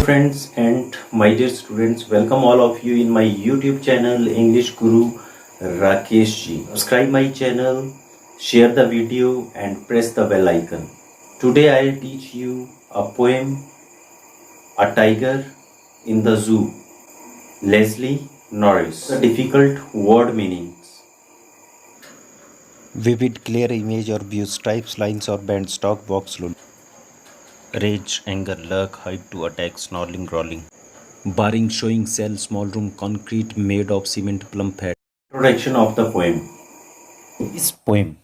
Friends and my dear students, welcome all of you in my YouTube channel English Guru Rakesh ji. Subscribe my channel, share the video and press the bell icon. Today I'll teach you a poem, A Tiger in the Zoo, Leslie Norris. The difficult word meanings. Vivid, clear image or view, stripes, lines or bands, talk, walk slowly. Rage, anger, lurk, hide to attack, snarling, growling. Barring, showing, cell, small room, concrete made of cement, plump head. Introduction of the poem. This poem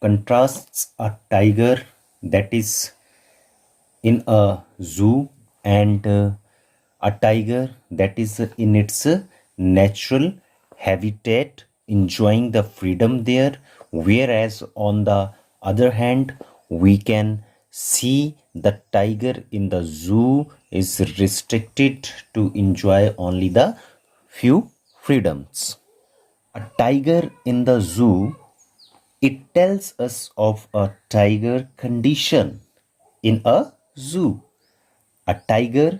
contrasts a tiger that is in a zoo and a tiger that is in its natural habitat enjoying the freedom there, whereas on the other hand we can see the tiger in the zoo is restricted to enjoy only the few freedoms. A tiger in the zoo, it tells us of a tiger condition in a zoo. A tiger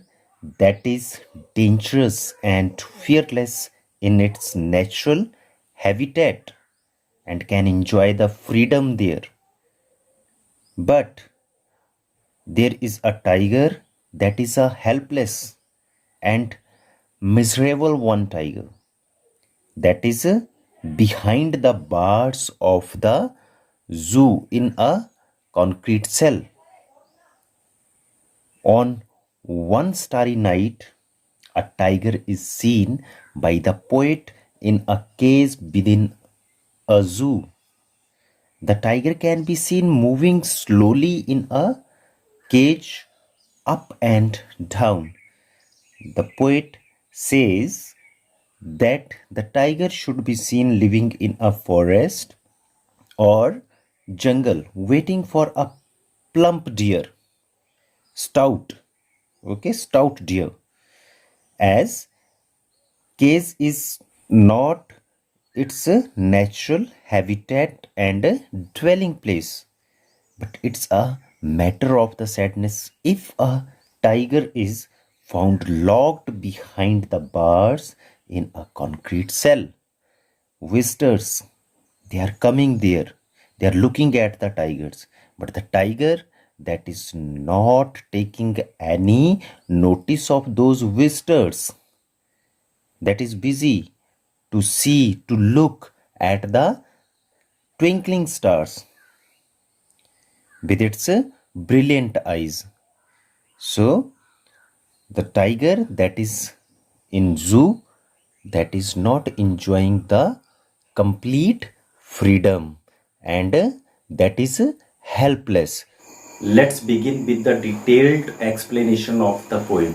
that is dangerous and fearless in its natural habitat and can enjoy the freedom there. But there is a tiger that is a helpless and miserable one tiger that is behind the bars of the zoo in a concrete cell. On one starry night, a tiger is seen by the poet in a cage within a zoo. The tiger can be seen moving slowly in a cage up and down. The poet says that the tiger should be seen living in a forest or jungle waiting for a plump deer, stout deer, as cage is not its a natural habitat and a dwelling place, but it's a matter of the sadness if a tiger is found locked behind the bars in a concrete cell. Visitors, they are coming there, they are looking at the tigers, but the tiger that is not taking any notice of those visitors, that is busy to see, to look at the twinkling stars with its brilliant eyes. So the tiger that is in zoo, that is not enjoying the complete freedom and that is helpless. Let's begin with the detailed explanation of the poem.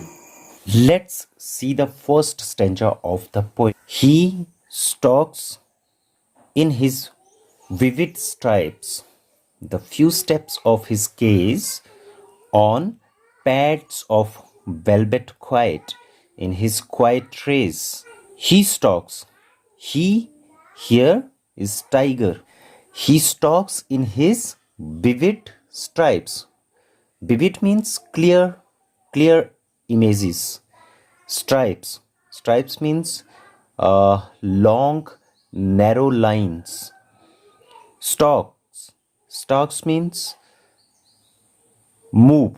Let's see the first stanza of the poem. He stalks in his vivid stripes the few steps of his gaze on pads of velvet quiet in his quiet race. He stalks. He here is tiger. He stalks in his vivid stripes. Vivid means clear images. Stripes. Stripes means long, narrow lines. Stalks. Stalks means move.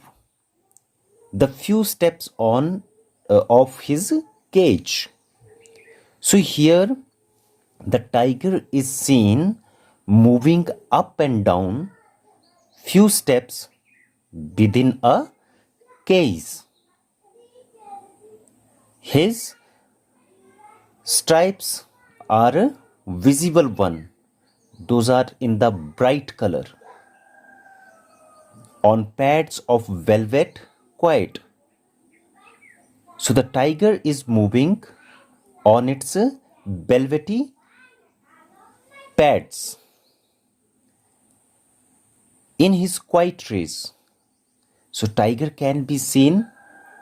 The few steps on of his cage. So here the tiger is seen moving up and down few steps within a cage. His stripes are a visible one. Those are in the bright color on pads of velvet quiet. So the tiger is moving on its velvety pads in his quiet race. So tiger can be seen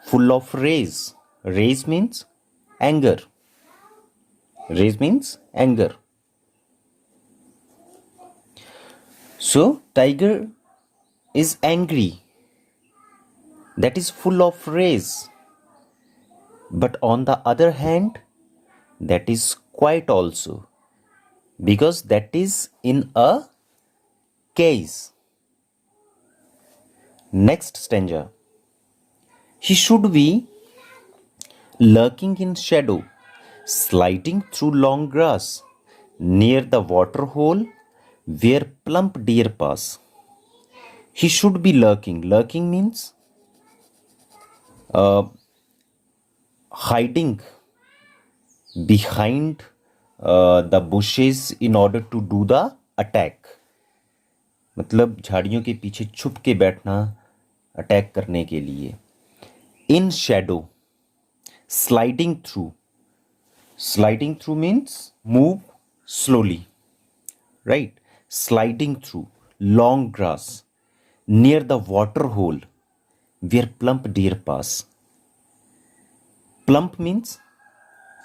full of rage. Rage means anger. Rage means anger. So tiger is angry. That is full of rage. But on the other hand, that is quiet also, because that is in a case. Next stanza. He should be lurking in shadow, sliding through long grass, near the water hole where plump deer pass. He should be lurking. Lurking means hiding behind the bushes in order to do the attack. मतलब झाड़ियों के पीछे छुप के बैठना attack करने के लिए. In shadow, sliding through. Sliding through means move slowly, right? Sliding through long grass near the water hole where plump deer pass. Plump means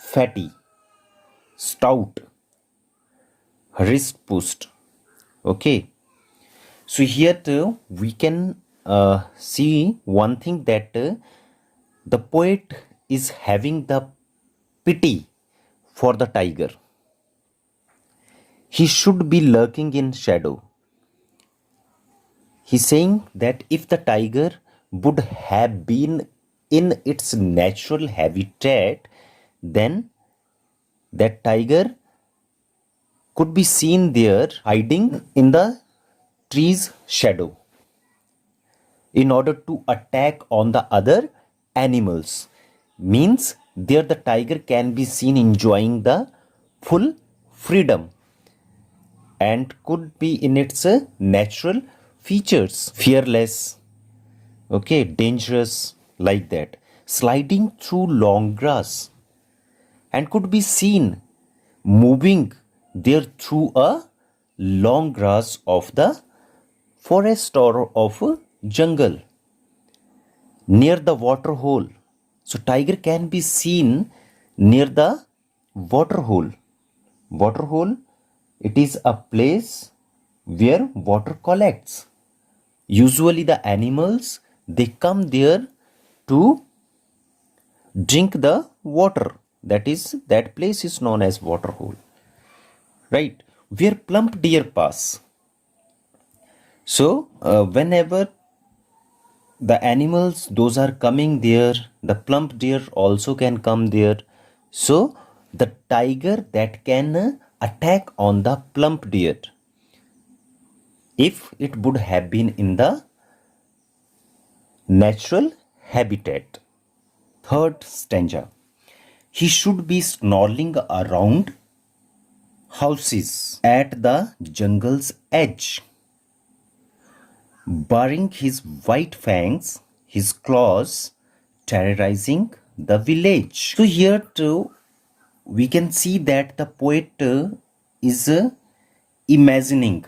fatty, stout, wrist pushed. Okay. So here too, we can see one thing that the poet is having the pity for the tiger. He should be lurking in shadow. He's saying that if the tiger would have been in its natural habitat, then that tiger could be seen there hiding in the tree's shadow in order to attack on the other animals. Means there the tiger can be seen enjoying the full freedom and could be in its natural features, fearless, okay, dangerous, like that, sliding through long grass, and could be seen moving there through a long grass of the forest or of a jungle near the water hole. So tiger can be seen near the water hole. Water hole, it is a place where water collects. Usually the animals, they come there to drink the water. That place is known as water hole, right? Where plump deer pass. So whenever the animals, those are coming there, the plump deer also can come there. So the tiger that can attack on the plump deer, if it would have been in the natural habitat. Third stanza. He should be snarling around houses at the jungle's edge, baring his white fangs, his claws, terrorizing the village. So here too, we can see that the poet is imagining,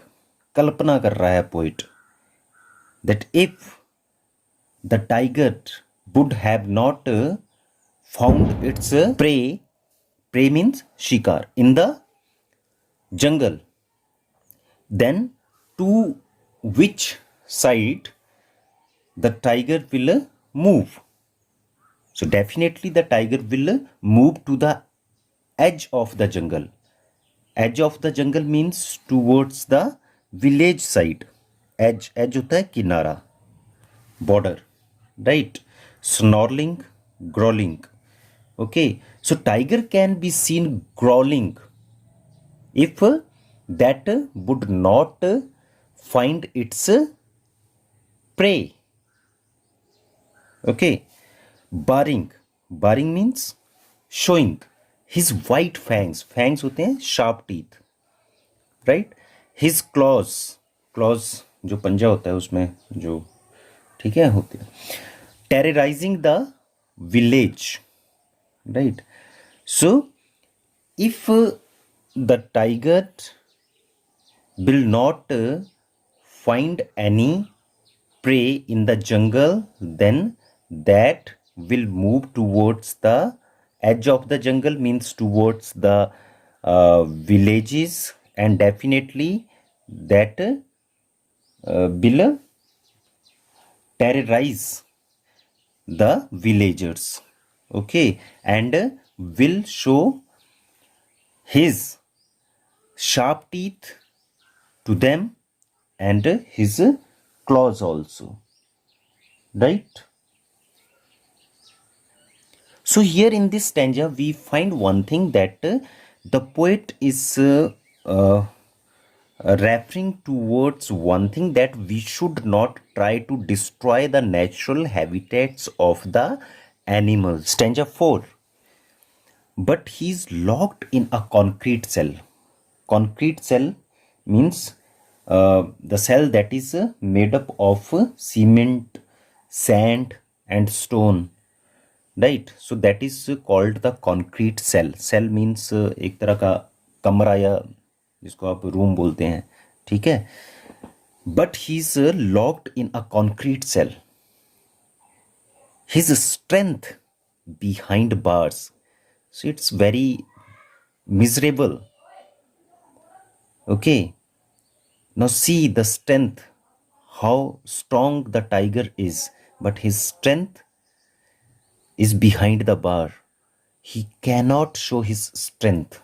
kalpana kar raha hai poet, that if the tiger would have not found its prey means shikar, in the jungle, then to which side the tiger will move? So definitely the tiger will move to the edge of the jungle. Edge of the jungle means towards the village side. Edge होता है किनारा, border, right? Snarling, growling. Okay, so tiger can be seen growling if that would not find its prey. Okay, baring means showing his white fangs. Fangs होते हैं sharp teeth, right? His claws जो पंजा होता है उसमें जो, ठीक है, होते हैं. Terrorizing the village, right? So if the tiger will not find any prey in the jungle, then that will move towards the edge of the jungle, means towards the villages, and definitely that will terrorize the villagers. okay, and will show his sharp teeth to them and his claws also, right? So here in this stanza we find one thing, that the poet is uh, referring towards one thing, that we should not try to destroy the natural habitats of the animals. Stanza 4. But he's locked in a concrete cell. Concrete cell means the cell that is made up of cement, sand, and stone, right? So that is called the concrete cell. Cell means एक तरह का कमरा, या जिसको आप room बोलते हैं, ठीक है? But he's locked in a concrete cell. His strength behind bars, so it's very miserable. Okay, now see the strength, how strong the tiger is, but his strength is behind the bar. He cannot show his strength.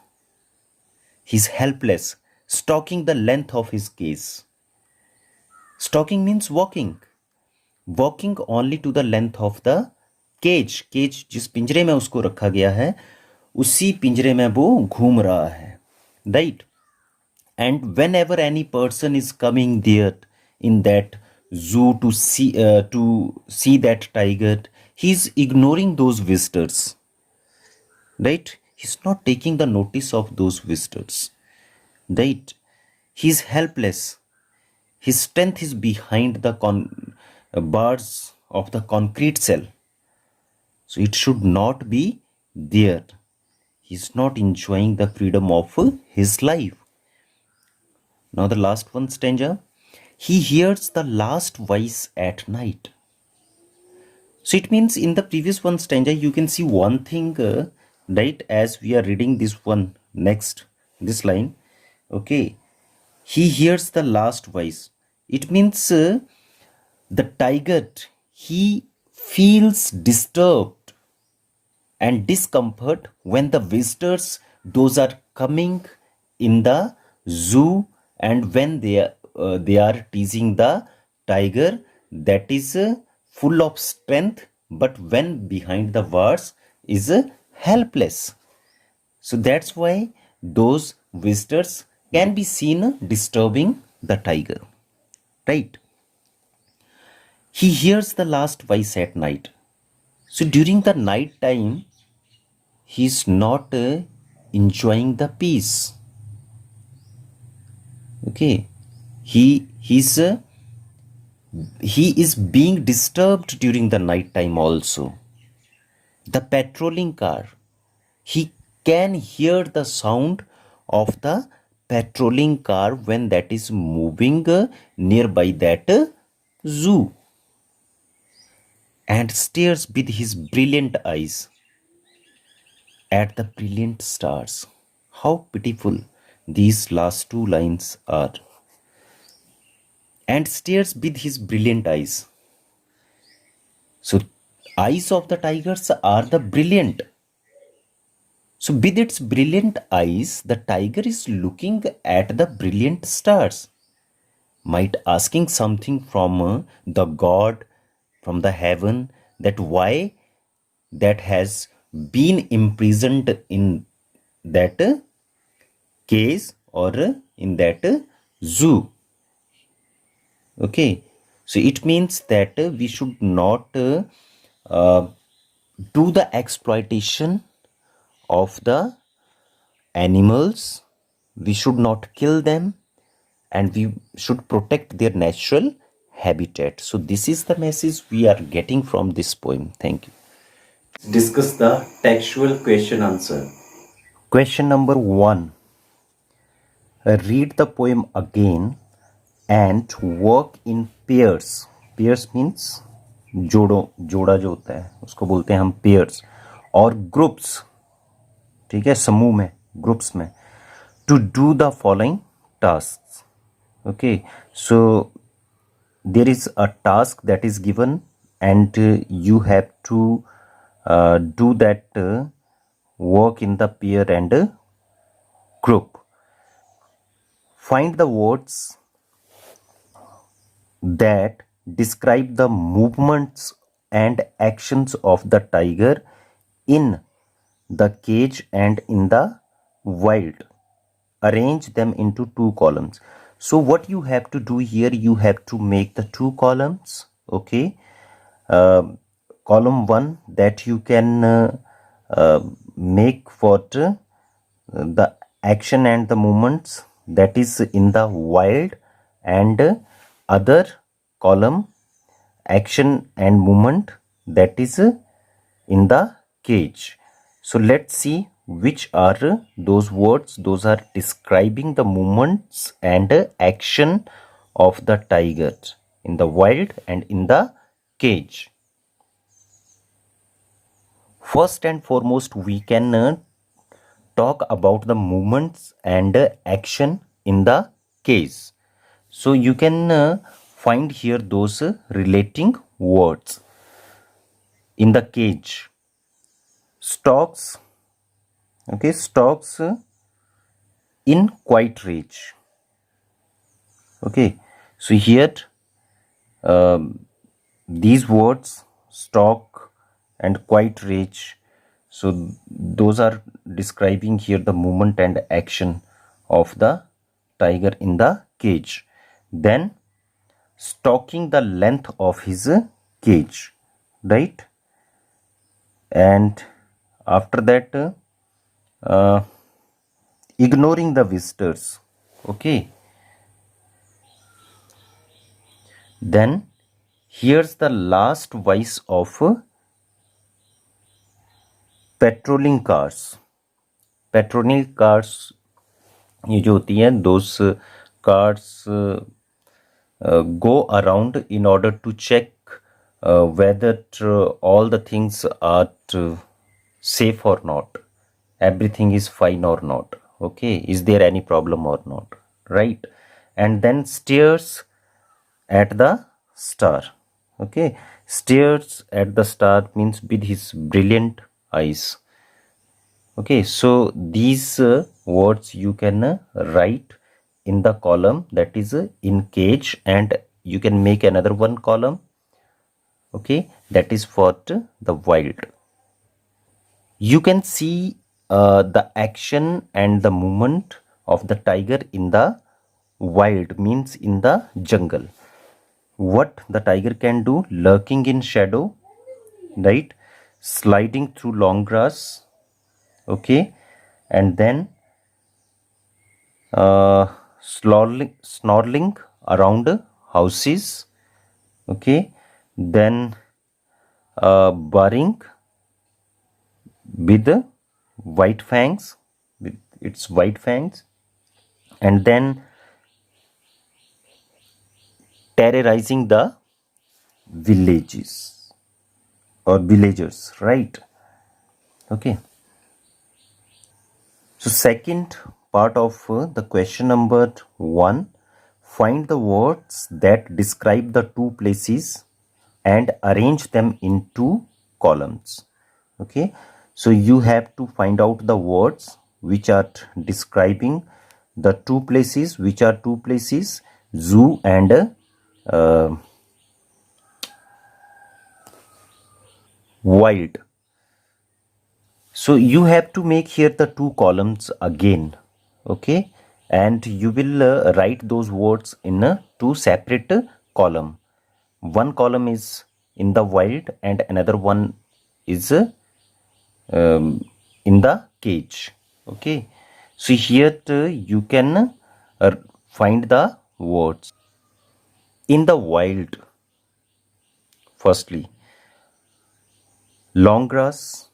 He's helpless, stalking the length of his cage. Stalking means walking. Walking only to the length of the cage. Cage जिस पिंजरे में उसको रखा गया है, उसी पिंजरे में वो घूम रहा है, right? And whenever any person is coming there in that zoo to see that tiger, he's ignoring those visitors, right? He's not taking the notice of those visitors, right? He's helpless. His strength is behind the bars of the concrete cell, so it should not be there. He's not enjoying the freedom of his life. Now the last one stanza. He hears the last voice at night. So it means in the previous one stanza you can see one thing, right? As we are reading this one next, this line, okay, he hears the last voice. It means the tiger, he feels disturbed and discomfort when the visitors, those are coming in the zoo, and when they are teasing the tiger that is full of strength, but when behind the bars is helpless. So that's why those visitors can be seen disturbing the tiger, right? He hears the last voice at night. So during the night time, he is not enjoying the peace. Okay, he is being disturbed during the night time also. The patrolling car, he can hear the sound of the patrolling car when that is moving nearby that zoo, and stares with his brilliant eyes at the brilliant stars. How pitiful these last two lines are. And stares with his brilliant eyes. So eyes of the tigers are the brilliant. So with its brilliant eyes, the tiger is looking at the brilliant stars, might asking something from the God, from the heaven, that why that has been imprisoned in that cage or in that zoo. Okay, so it means that we should not do the exploitation of the animals. We should not kill them, and we should protect their natural habitat. So this is the message we are getting from this poem. Thank you. Discuss the textual question answer. Question number 1. Read the poem again and work in pairs. Pairs means जोड़ा जो होता है उसको बोलते हैं हम pairs, और groups, ठीक है, समूह में, ग्रुप्स में, to do the following tasks. Okay, so there is a task that is given, and you have to do that work in the pair and group. Find the words that describe the movements and actions of the tiger in the cage and in the wild. Arrange them into two columns. So what you have to do here, you have to make the two columns. Okay, column 1 that you can make for the action and the movements that is in the wild, and other column action and movement that is in the cage. So let's see which are those words. Those are describing the movements and action of the tiger in the wild and in the cage. First and foremost, we can talk about the movements and action in the cage. So you can find here those relating words. In the cage, stalks, okay, stalks in quiet rage. Okay, so here these words, stalk and quiet rage, so those are describing here the movement and action of the tiger in the cage. Then stalking the length of his cage, right? And after that ignoring the visitors. Okay, then here's the last voice of patrolling cars. Patrolling cars ये जो होती हैं, those cars go around in order to check whether all the things are safe or not, everything is fine or not. Okay, is there any problem or not, right? And then stares at the star. Okay, stares at the star means with his brilliant eyes. Okay, so these words you can write in the column that is in cage, and you can make another one column, okay, that is for the wild. You can see the action and the movement of the tiger in the wild, means in the jungle. What the tiger can do: lurking in shadow, right? Sliding through long grass, okay, and then snarling around houses, okay, then barring with white fangs, with its white fangs, and then terrorizing the villages or villagers, right? Okay, so second part of the question number 1, find the words that describe the two places and arrange them into columns. Okay, so you have to find out the words which are describing the two places. Which are two places? Zoo and wild. So you have to make here the two columns again, okay, and you will write those words in two separate column. One column is in the wild and another one is in the cage. Okay, so here you can find the words in the wild. Firstly, long grass,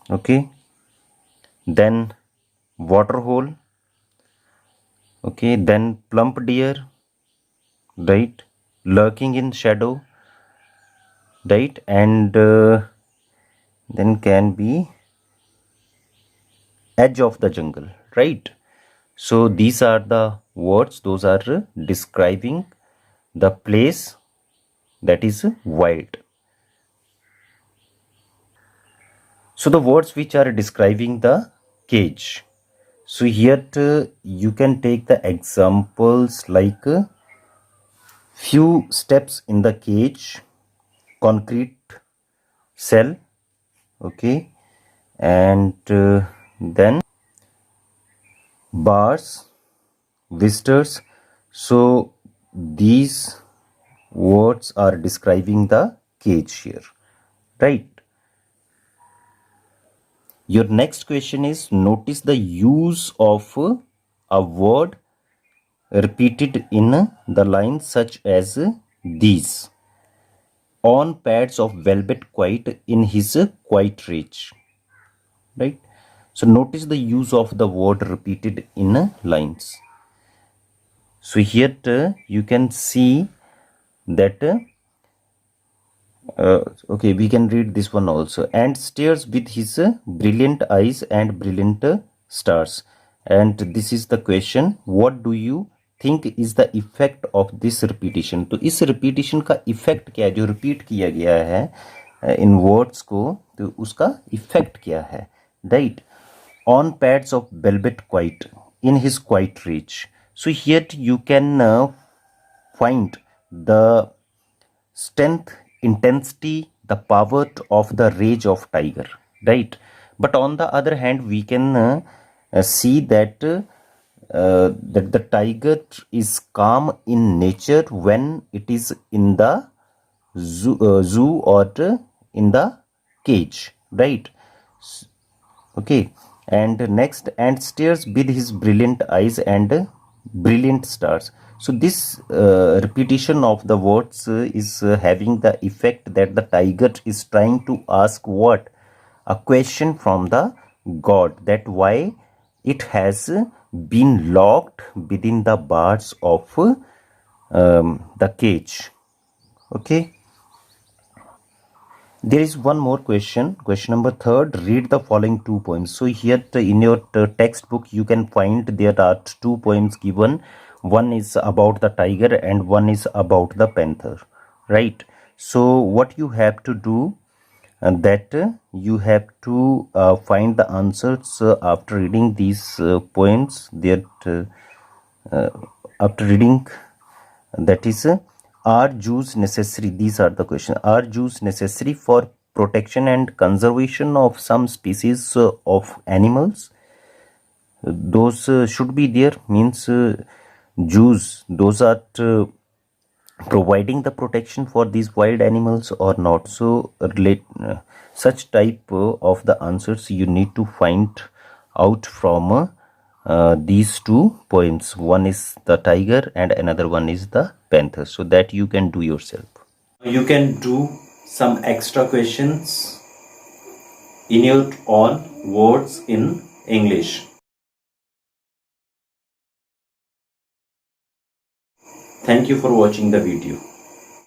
okay, then water hole, okay, then plump deer, right, lurking in shadow, right, and then can be edge of the jungle, right? So these are the words, those are describing the place that is wild. So the words which are describing the cage. So here you can take the examples like few steps in the cage, concrete cell, okay, and then bars, visitors. So these words are describing the cage here, right? Your next question is, notice the use of a word repeated in the lines such as these. On pads of velvet quite in his quiet reach, right? So notice the use of the word repeated in lines. So here you can see that okay, we can read this one also. And stares with his brilliant eyes and brilliant stars. And this is the question, what do you think is the effect of this repetition? तो इस repetition का effect क्या है, जो repeat किया गया है इन words को, तो उसका effect क्या है, right? On pads of velvet quite in his quiet reach. So here you can find the strength, intensity, the power of the rage of tiger, right? But on the other hand, we can see that that the tiger is calm in nature when it is in the zoo or in the cage, right? Okay, and next, and stares with his brilliant eyes and brilliant stars. So this repetition of the words is having the effect that the tiger is trying to ask what, a question from the god, that why it has been locked within the bars of the cage. Okay, there is one more question, question number 3rd. Read the following 2 poems. So here in your textbook you can find there are 2 poems given. One is about the tiger and one is about the panther, right? So what you have to do, that you have to find the answers after reading these poems. That after reading, that is are Jews necessary, these are the questions, are Jews necessary for protection and conservation of some species of animals? Those should be there, means Jews, those are providing the protection for these wild animals or not. So such type of the answers you need to find out from these 2 poems. One is the tiger and another one is the panther, so that you can do yourself. You can do some extra questions in your own words in English. Thank you for watching the video.